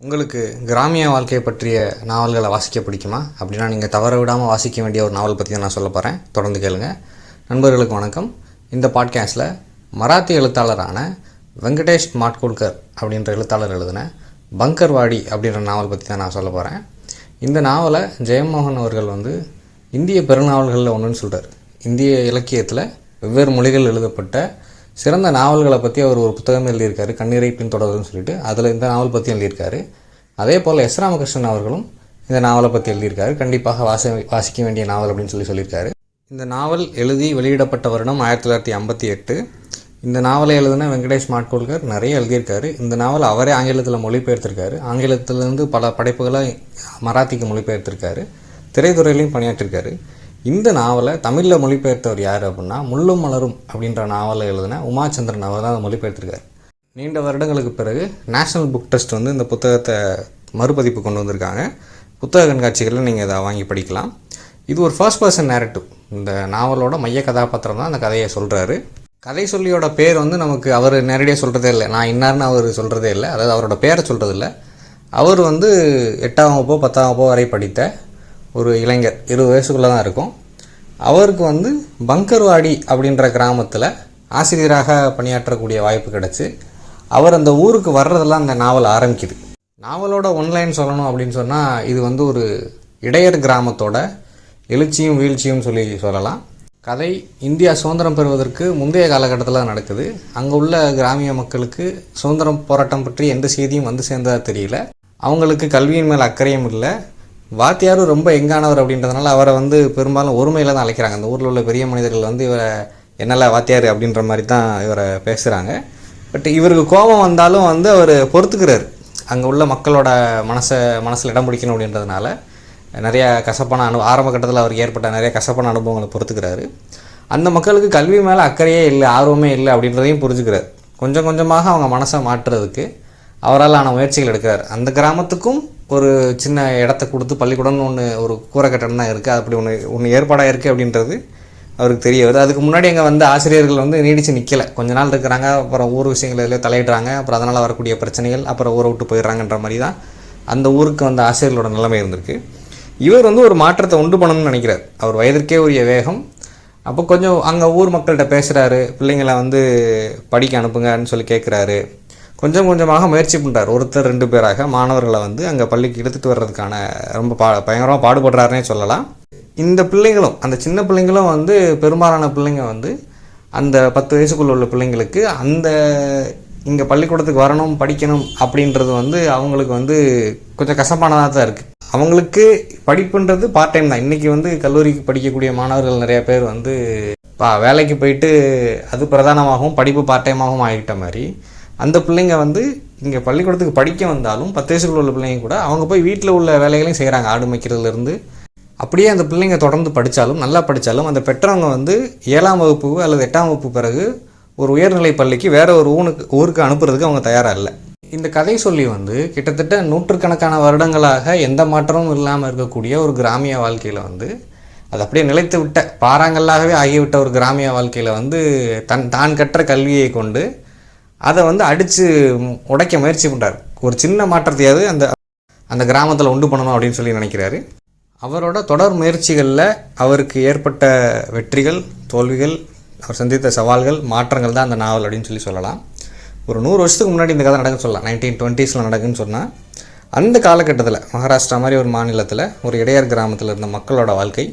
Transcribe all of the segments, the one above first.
உங்களுக்கு கிராமிய வாழ்க்கையை பற்றிய நாவல்களை வாசிக்க பிடிக்குமா? அப்படின்னா நீங்கள் தவற விடாமல் வாசிக்க வேண்டிய ஒரு நாவல் பற்றி தான் நான் சொல்ல போகிறேன். தொடர்ந்து கேளுங்க. நண்பர்களுக்கு வணக்கம். இந்த பாட்காஸ்ட்டில் மராத்தி எழுத்தாளரான வெங்கடேஷ் மாட்குல்கர் அப்படின்ற எழுத்தாளர் எழுதின பங்கர்வாடி அப்படின்ற நாவல் பற்றி தான் நான் சொல்ல போகிறேன். இந்த நாவலை ஜெயமோகன் அவர்கள் இந்திய பெருநாவல்களில் ஒன்றுன்னு சொல்கிறார். இந்திய இலக்கியத்தில் வெவ்வேறு மொழிகள் எழுதப்பட்ட சிறந்த நாவல்களை பற்றி அவர் ஒரு புத்தகம் எழுதியிருக்காரு, கண்ணீரை பின்தொடர்றதுன்னு சொல்லிட்டு. அதில் இந்த நாவல் பற்றி எழுதியிருக்காரு. அதே போல் எஸ் ராமகிருஷ்ணன் அவர்களும் இந்த நாவலை பற்றி எழுதியிருக்காரு. கண்டிப்பாக வாசிக்க வேண்டிய நாவல் அப்படின்னு சொல்லியிருக்காரு. இந்த நாவல் எழுதி வெளியிடப்பட்ட வருடம் 1958. இந்த நாவலை எழுதின வெங்கடேஷ் மாட்குல்கர் நிறைய எழுதியிருக்காரு. இந்த நாவல் அவரே ஆங்கிலத்தில் மொழிபெயர்த்திருக்காரு. ஆங்கிலத்திலேருந்து பல படைப்புகளை மராத்திக்கு மொழிபெயர்த்திருக்காரு. திரைத்துறையிலையும் பணியாற்றிருக்காரு. இந்த நாவலை தமிழில் மொழிபெயர்த்தவர் யார் அப்படின்னா, முள்ளும் மலரும் அப்படின்ற நாவலை எழுதின உமாச்சந்திரன் அவர் தான் அதை மொழிபெயர்த்திருக்காரு. நீண்ட வருடங்களுக்கு பிறகு நேஷ்னல் புக் ட்ரஸ்ட் இந்த புத்தகத்தை மறுபதிப்பு கொண்டு வந்திருக்காங்க. புத்தக கண்காட்சிகளில் நீங்கள் இதை வாங்கி படிக்கலாம். இது ஒரு ஃபர்ஸ்ட் பர்சன் நேரட்டிவ். இந்த நாவலோட மைய கதாபாத்திரம் தான் அந்த கதையை சொல்கிறாரு. கதை சொல்லியோட பேர் நமக்கு அவர் நேரடியாக சொல்கிறதே இல்லை. நான் இன்னார்னு அவர் சொல்கிறதே இல்லை. அதாவது அவரோட பேரை சொல்கிறதில்ல. அவர் 8ஆம் வகுப்போ 10ஆம் வகுப்போ வரை படித்த ஒரு இளைஞர், 20 வயசுக்குள்ளே தான் இருக்கும். அவருக்கு பங்கர்வாடி அப்படின்ற கிராமத்தில் ஆசிரியராக பணியாற்றக்கூடிய வாய்ப்பு கிடச்சி அவர் அந்த ஊருக்கு வர்றதெல்லாம் அந்த நாவல் ஆரம்பிக்குது. நாவலோட ஒன்லைன் சொல்லணும் அப்படின்னு சொன்னால், இது ஒரு இடையர் கிராமத்தோட எழுச்சியும் வீழ்ச்சியும் சொல்லலாம். கதை இந்தியா சுதந்திரம் பெறுவதற்கு முந்தைய காலகட்டத்தில் நடக்குது. அங்கே உள்ள கிராமிய மக்களுக்கு சுதந்திரம் போராட்டம் பற்றி எந்த செய்தியும் சேர்ந்ததாக தெரியல. அவங்களுக்கு கல்வியின் மேலே அக்கறையும் இல்லை. வாத்தியாரும் ரொம்ப எங்கானவர் அப்படின்றதுனால அவரை பெரும்பாலும் ஒருமையில் தான் அழைக்கிறாங்க. அந்த ஊரில் உள்ள பெரிய மனிதர்கள் இவரை என்னல்ல வாத்தியார் அப்படின்ற மாதிரி தான் இவரை பேசுகிறாங்க. பட் இவருக்கு கோபம் வந்தாலும் அவர் பொறுத்துக்கிறார். அங்கே உள்ள மக்களோட மனசில் இடம் பிடிக்கணும் அப்படின்றதுனால நிறையா கசப்பான ஆரம்ப கட்டத்தில் அவருக்கு ஏற்பட்ட நிறைய கசப்பான அனுபவங்களை பொறுத்துக்கிறாரு. அந்த மக்களுக்கு கல்வி மேலே அக்கறையே இல்லை, ஆர்வமே இல்லை அப்படின்றதையும் புரிஞ்சுக்கிறார். கொஞ்சம் கொஞ்சமாக அவங்க மனசை மாற்றுறதுக்கு அவரால் முயற்சிகள் எடுக்கிறார். அந்த கிராமத்துக்கும் ஒரு சின்ன இடத்த கொடுத்து பள்ளிக்கூடம்னு ஒரு கூரை கட்டணம் தான் இருக்குது. அப்படி ஒன்று ஏற்பாடாக இருக்குது அப்படின்றது அவருக்கு தெரிய வருது. அதுக்கு முன்னாடி அங்கே ஆசிரியர்கள் நீடித்து நிற்கலை. கொஞ்ச நாள் இருக்கிறாங்க, அப்புறம் ஊர் விஷயங்கள் எல்லாம் தலையிடுறாங்க, அப்புறம் அதனால் வரக்கூடிய பிரச்சனைகள், அப்புறம் ஊரை விட்டு போயிடுறாங்கன்ற மாதிரி தான் அந்த ஊருக்கு ஆசிரியர்களோட நிலைமை இருந்திருக்கு. இவர் ஒரு மாற்றத்தை உண்டு பண்ணணும்னு நினைக்கிறார். அவர் வயதிற்கே உரிய வேகம். அப்போ கொஞ்சம் அங்கே ஊர் மக்கள்கிட்ட பேசுகிறாரு. பிள்ளைங்களை படிக்க அனுப்புங்கன்னு சொல்லி கேட்குறாரு. கொஞ்சம் கொஞ்சமாக முயற்சி பண்ணுறார். ஒருத்தர் 2 பேராக மாணவர்களை அங்கே பள்ளிக்கு எடுத்துகிட்டு வர்றதுக்கான ரொம்ப பயங்கரமாக பாடுபடுறாருன்னே சொல்லலாம். இந்த பிள்ளைங்களும், அந்த சின்ன பிள்ளைங்களும் பெரும்பாலான பிள்ளைங்க அந்த 10 வயசுக்குள்ள உள்ள பிள்ளைங்களுக்கு இங்கே பள்ளிக்கூடத்துக்கு வரணும், படிக்கணும் அப்படின்றது அவங்களுக்கு கொஞ்சம் கசப்பானதாக தான் இருக்குது. அவங்களுக்கு படிப்புன்றது பார்ட் டைம் தான். இன்றைக்கி கல்லூரிக்கு படிக்கக்கூடிய மாணவர்கள் நிறைய பேர் வேலைக்கு போயிட்டு அது பிரதானமாகவும் படிப்பு பார்ட் டைமாகவும் ஆகிட்ட மாதிரி, அந்த பிள்ளைங்க இங்கே பள்ளிக்கூடத்துக்கு படிக்க வந்தாலும் 10 வயசுக்குள்ள உள்ள பிள்ளைங்க கூட அவங்க போய் வீட்டில் உள்ள வேலைகளையும் செய்கிறாங்க. ஆடு மேய்க்கிறதுலேருந்து. அப்படியே அந்த பிள்ளைங்க தொடர்ந்து படித்தாலும், நல்லா படித்தாலும், அந்த பெற்றவங்க 7ஆம் வகுப்பு அல்லது 8ஆம் வகுப்பு பிறகு ஒரு உயர்நிலை பள்ளிக்கு வேறு ஒரு ஊருக்கு அனுப்புறதுக்கு அவங்க தயாராக இல்லை. இந்த கதை சொல்லி கிட்டத்தட்ட 100கணக்கான வருடங்களாக எந்த மாற்றமும் இல்லாமல் இருக்கக்கூடிய ஒரு கிராமிய வாழ்க்கையில் அது அப்படியே நிலைத்து விட்ட பாறாங்கல்லாகவே ஆகிவிட்ட ஒரு கிராமிய வாழ்க்கையில் தான் கற்ற கல்வியை கொண்டு அதை அடித்து உடைக்க முயற்சி பண்ணுறாரு. ஒரு சின்ன மாற்றத்தையாவது அந்த கிராமத்தில் உண்டு பண்ணணும் அப்படின்னு சொல்லி நினைக்கிறாரு. அவரோட தொடர் முயற்சிகளில் அவருக்கு ஏற்பட்ட வெற்றிகள், தோல்விகள், அவர் சந்தித்த சவால்கள், மாற்றங்கள் தான் அந்த நாவல் அப்படின்னு சொல்லலாம். ஒரு 100 வருஷத்துக்கு முன்னாடி இந்த கதை நடக்குன்னு சொல்லலாம். 1920s நடக்குன்னு சொன்னால், அந்த காலகட்டத்தில் மகாராஷ்டிரா மாதிரி ஒரு மாநிலத்தில் ஒரு இடையர் கிராமத்தில் இருந்த மக்களோட வாழ்க்கை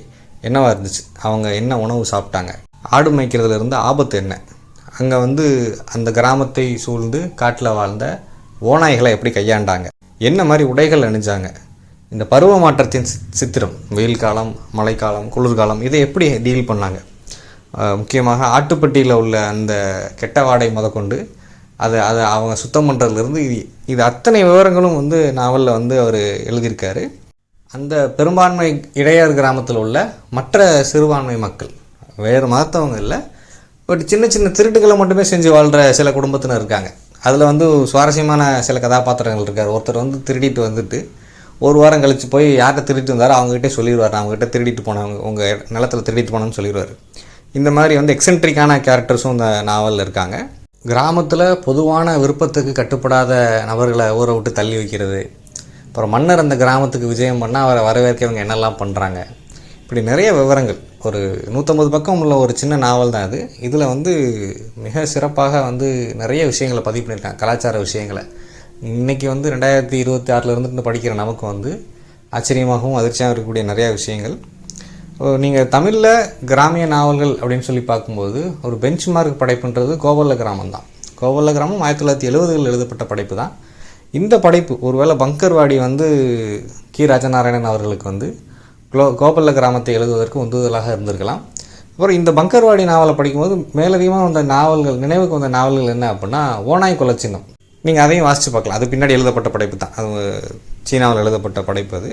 என்னவாக இருந்துச்சு, அவங்க என்ன உணவு சாப்பிட்டாங்க, ஆடு மேய்க்கிறதுலேருந்து ஆபத்து என்ன, அங்கே அந்த கிராமத்தை சூழ்ந்து காட்டில் வாழ்ந்த ஓநாய்களை எப்படி கையாண்டாங்க, என்ன மாதிரி உடைகள் அணிஞ்சாங்க, இந்த பருவ மாற்றத்தின் சித்திரம், வெயில் காலம், மழைக்காலம், குளிர்காலம், இதை எப்படி டீல் பண்ணாங்க, முக்கியமாக ஆட்டுப்பட்டியில் உள்ள அந்த கெட்ட வாடை முதற்கொண்டு அதை அவங்க சுத்தம் பண்ணுறதுலேருந்து இது அத்தனை விவரங்களும் நாவலில் அவர் எழுதியிருக்காரு. அந்த பெரும்பான்மை இடையர் கிராமத்தில் உள்ள மற்ற சிறுபான்மை மக்கள், வேறு மதத்தவங்க இல்லை, பட் சின்ன சின்ன திருட்டுகளை மட்டுமே செஞ்சு வாழ்கிற சில குடும்பத்தினர் இருக்காங்க. அதில் சுவாரஸ்யமான சில கதாபாத்திரங்கள் இருக்கார். ஒருத்தர் திருடிட்டு ஒரு வாரம் கழித்து போய் யார்கிட்ட திருடிட்டு வந்தாரோ அவங்ககிட்டே சொல்லிடுவார், நான் அவங்ககிட்ட திருடிட்டு போனேன், உங்கள் நிலத்தில் திருடிட்டு போனேன்னு சொல்லிடுவார். இந்த மாதிரி எக்ஸென்ட்ரிக்கான கேரக்டர்ஸும் இந்த நாவலில் இருக்காங்க. கிராமத்தில் பொதுவான விருப்பத்துக்கு கட்டுப்படாத நபர்களை ஊரை விட்டு தள்ளி வைக்கிறது, அப்புறம் மன்னர் அந்த கிராமத்துக்கு விஜயம் பண்ணால் அவரை வரவேற்க இவங்க என்னெல்லாம் பண்ணுறாங்க, இப்படி நிறைய விவரங்கள். ஒரு 150 பக்கம் உள்ள ஒரு சின்ன நாவல் தான் இது. இதில் மிக சிறப்பாக நிறைய விஷயங்களை பதிவு பண்ணியிருக்காங்க, கலாச்சார விஷயங்களை. இன்றைக்கி 2026 இருந்துட்டு படிக்கிற நமக்கு ஆச்சரியமாகவும் அதிர்ச்சியாகவும் இருக்கக்கூடிய நிறையா விஷயங்கள். நீங்கள் தமிழில் கிராமிய நாவல்கள் அப்படின்னு சொல்லி பார்க்கும்போது ஒரு பெஞ்ச் மார்க் படைப்புன்றது கோவல்ல கிராமம் தான். கோவல்ல கிராமம் 1970களில் எழுதப்பட்ட படைப்பு தான். இந்த படைப்பு ஒருவேளை பங்கர்வாடி கி ராஜநாராயணன் அவர்களுக்கு கோவல்ல கிராமத்தை எழுதுவதற்கு உந்துதலாக இருந்திருக்கலாம். அப்புறம் இந்த பங்கர்வாடி நாவலை படிக்கும்போது மேலதிகமாக வந்த நாவல்கள், நினைவுக்கு வந்த நாவல்கள் என்ன அப்படின்னா ஓநாய் கொலச்சின்னம். நீங்கள் அதையும் வாசித்து பார்க்கலாம். அது பின்னாடி எழுதப்பட்ட படைப்பு தான், அது சீனாவில் எழுதப்பட்ட படைப்பு. அது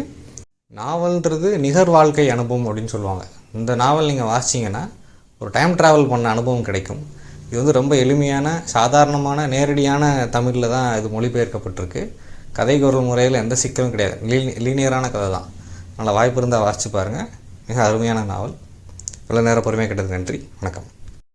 நாவல்ன்றது நிகர் வாழ்க்கை அனுபவம் அப்படின்னு சொல்லுவாங்க. இந்த நாவல் நீங்கள் வாசிச்சிங்கன்னா ஒரு டைம் ட்ராவல் பண்ண அனுபவம் கிடைக்கும். இது ரொம்ப எளிமையான, சாதாரணமான, நேரடியான தமிழில் தான் இது மொழிபெயர்க்கப்பட்டிருக்கு. கதை குரல் முறையில் எந்த சிக்கலும் கிடையாது, லீனியரான கதை தான். அதனால் வாய்ப்பு இருந்தால் வாசித்து பாருங்கள். மிக அருமையான நாவல். இவ்வளோ நேரம் பொறுமையாக கேட்டதுக்கு நன்றி. வணக்கம்.